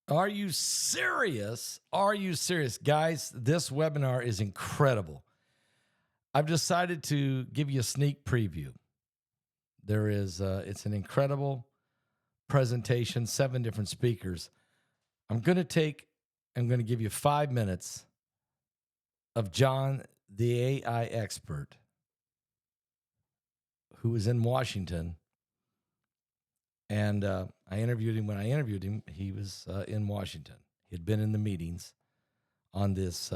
Are you serious? Are you serious? Guys, this webinar is incredible. I've decided to give you a sneak preview. It's an incredible presentation, 7 different speakers. I'm going to give you 5 minutes of John, the AI expert, who was in Washington. And I interviewed him. When I interviewed him, he was in Washington. He had been in the meetings on this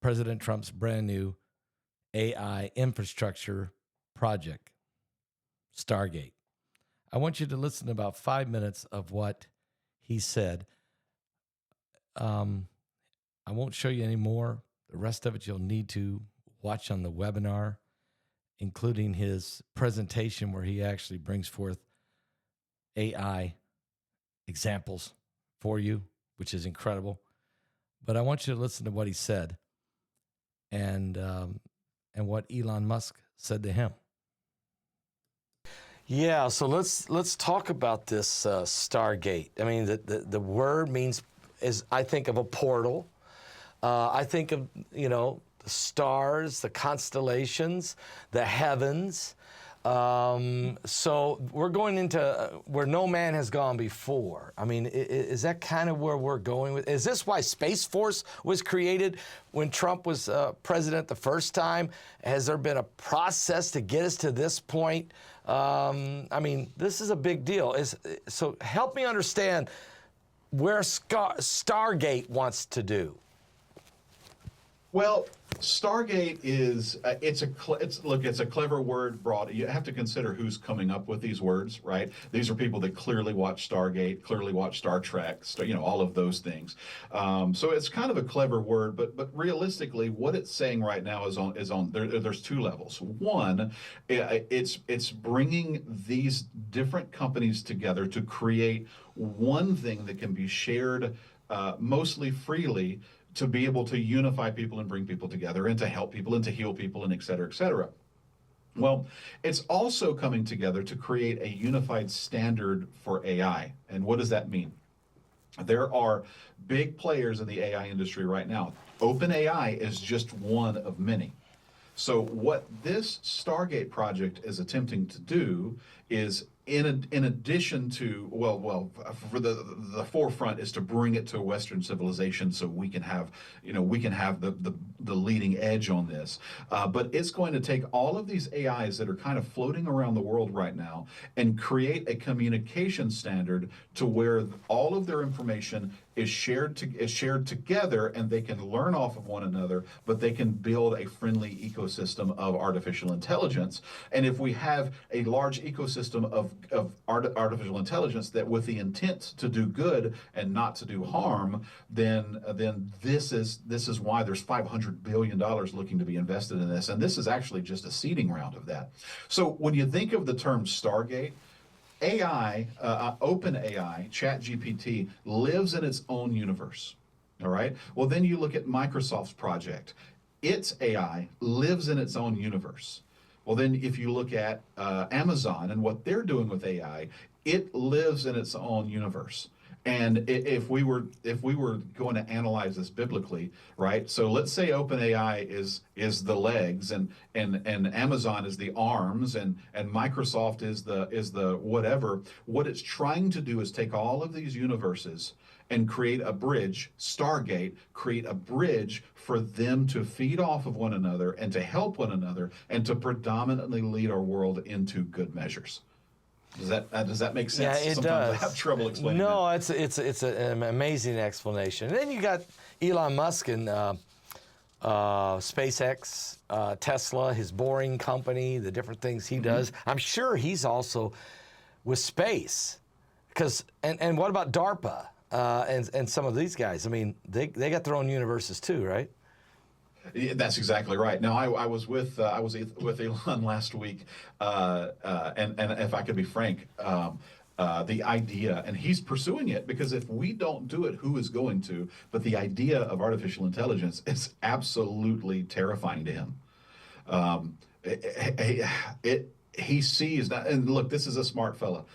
President Trump's brand new AI infrastructure project, Stargate. I want you to listen to about 5 minutes of what he said. I won't show you any more. The rest of it you'll need to watch on the webinar, including his presentation where he actually brings forth AI examples for you, which is incredible. But I want you to listen to what he said and what Elon Musk said to him. Yeah, so let's talk about this Stargate. I mean, the word I think of a portal. I think of, the stars, the constellations, the heavens. So we're going into where no man has gone before. I mean, is that kind of where we're going with? Is this why Space Force was created when Trump was president the first time? Has there been a process to get us to this point? I mean, this is a big deal. So help me understand where Stargate wants to do. Well, Stargate is it's a clever word brought. You have to consider who's coming up with these words, right? These are people that clearly watch Stargate, clearly watch Star Trek, all of those things. So it's kind of a clever word, but realistically, what it's saying right now is on there's 2 levels. One, it's bringing these different companies together to create one thing that can be shared mostly freely, to be able to unify people and bring people together and to help people and to heal people and et cetera, et cetera. Well, it's also coming together to create a unified standard for AI. And what does that mean? There are big players in the AI industry right now. OpenAI is just one of many. So what this Stargate project is attempting to do is, in addition to, for the forefront is to bring it to Western civilization, so we can have the leading edge on this. But it's going to take all of these AIs that are kind of floating around the world right now and create a communication standard to where all of their information is shared together, and they can learn off of one another, but they can build a friendly ecosystem of artificial intelligence. And if we have a large ecosystem of artificial intelligence that with the intent to do good and not to do harm, then this is why there's $500 billion looking to be invested in this. And this is actually just a seeding round of that. So when you think of the term Stargate, AI, OpenAI, ChatGPT, lives in its own universe, all right? Well, then you look at Microsoft's project. Its AI lives in its own universe. Well, then if you look at Amazon and what they're doing with AI, it lives in its own universe. And if we were going to analyze this biblically, right? So let's say OpenAI is the legs, and Amazon is the arms, and Microsoft is the whatever. What it's trying to do is take all of these universes and create a bridge, Stargate, create a bridge for them to feed off of one another and to help one another and to predominantly lead our world into good measures. Does that make sense? Yeah, it Sometimes does. I have trouble explaining No, that. it's an amazing explanation. And then you got Elon Musk and SpaceX, Tesla, his boring company, the different things he does. I'm sure he's also with space, and what about DARPA and some of these guys? I mean, they got their own universes too, right? Yeah, that's exactly right. Now, I was with Elon last week, and if I could be frank, the idea, and he's pursuing it, because if we don't do it, who is going to? But the idea of artificial intelligence is absolutely terrifying to him. He sees that, and look, this is a smart fella.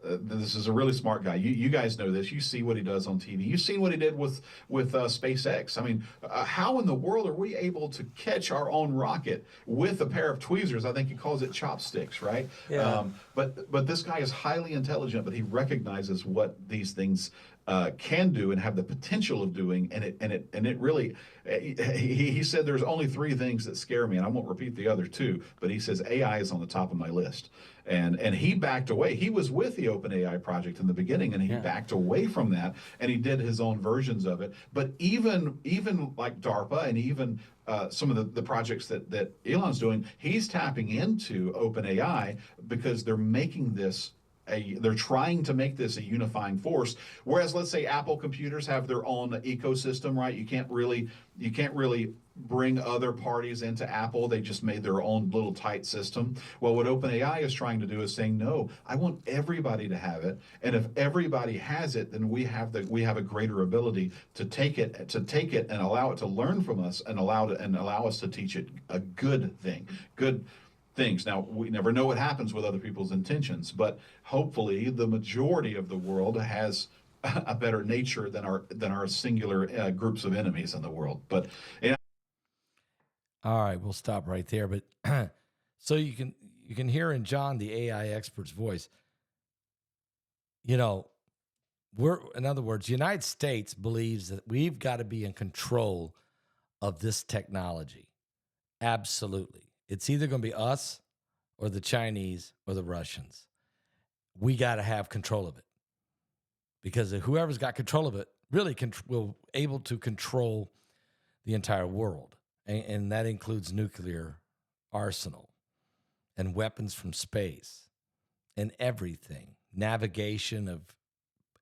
this is a really smart guy. You guys know this. You see what he does on TV. You've seen what he did with SpaceX. I mean, how in the world are we able to catch our own rocket with a pair of tweezers? I think he calls it chopsticks, right? Yeah. But this guy is highly intelligent, but he recognizes what these things can do and have the potential of doing, and it really. He said there's only three things that scare me, and I won't repeat the other two. But he says AI is on the top of my list, and he backed away. He was with the OpenAI project in the beginning, and he backed away from that, and he did his own versions of it. But even like DARPA and even some of the projects that Elon's doing, he's tapping into OpenAI because they're making this they're trying to make this a unifying force. Whereas, let's say Apple computers have their own ecosystem, right? You can't really bring other parties into Apple. They just made their own little tight system. Well, what OpenAI is trying to do is saying, no, I want everybody to have it, and if everybody has it, then we have a greater ability to take it and allow it to learn from us and allow us to teach it a good things. Now, we never know what happens with other people's intentions, but hopefully the majority of the world has a better nature than our singular groups of enemies in the world. But All right, we'll stop right there. But so you can hear in John, the AI expert's voice, in other words, the United States believes that we've got to be in control of this technology. Absolutely. It's either going to be us or the Chinese or the Russians. We got to have control of it, because whoever's got control of it really will able to control the entire world. And that includes nuclear arsenal and weapons from space and everything, navigation of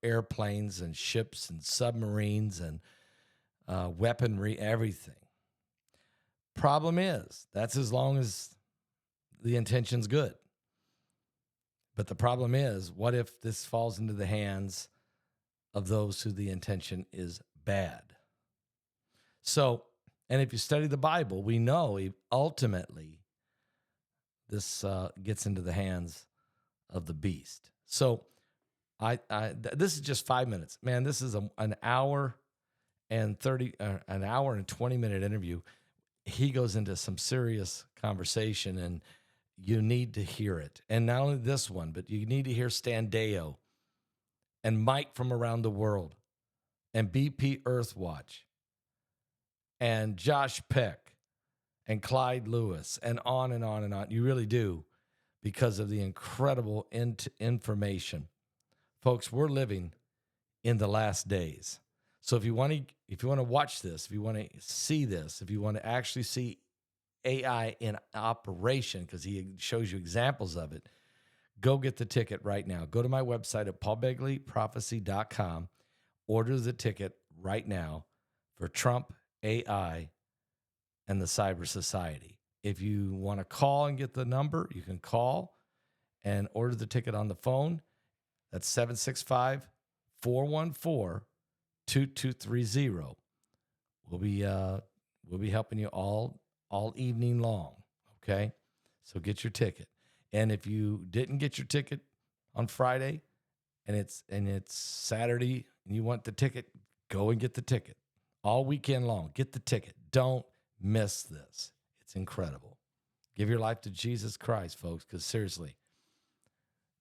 airplanes and ships and submarines and weaponry, everything. Problem is, that's as long as the intention's good. But the problem is, what if this falls into the hands of those who the intention is bad? So, and if you study the Bible, we know ultimately this gets into the hands of the beast. So, this is just 5 minutes, man. This is an hour and 20-minute interview. He goes into some serious conversation, and you need to hear it. And not only this one, but you need to hear Standeo and Mike from around the world and BP Earthwatch and Josh Peck and Clyde Lewis and on and on and on. You really do, because of the incredible information. Folks, we're living in the last days. So if you want to watch this, if you want to see this, if you want to actually see AI in operation, because he shows you examples of it, go get the ticket right now. Go to my website at paulbegleyprophecy.com. Order the ticket right now for Trump, AI, and the Cyber Society. If you want to call and get the number, you can call and order the ticket on the phone. That's 765-414-2230. We'll be helping you all evening long, okay? So get your ticket. And if you didn't get your ticket on Friday and it's Saturday and you want the ticket, go and get the ticket. All weekend long, get the ticket. Don't miss this. It's incredible. Give your life to Jesus Christ, folks, because seriously,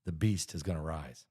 the beast is going to rise.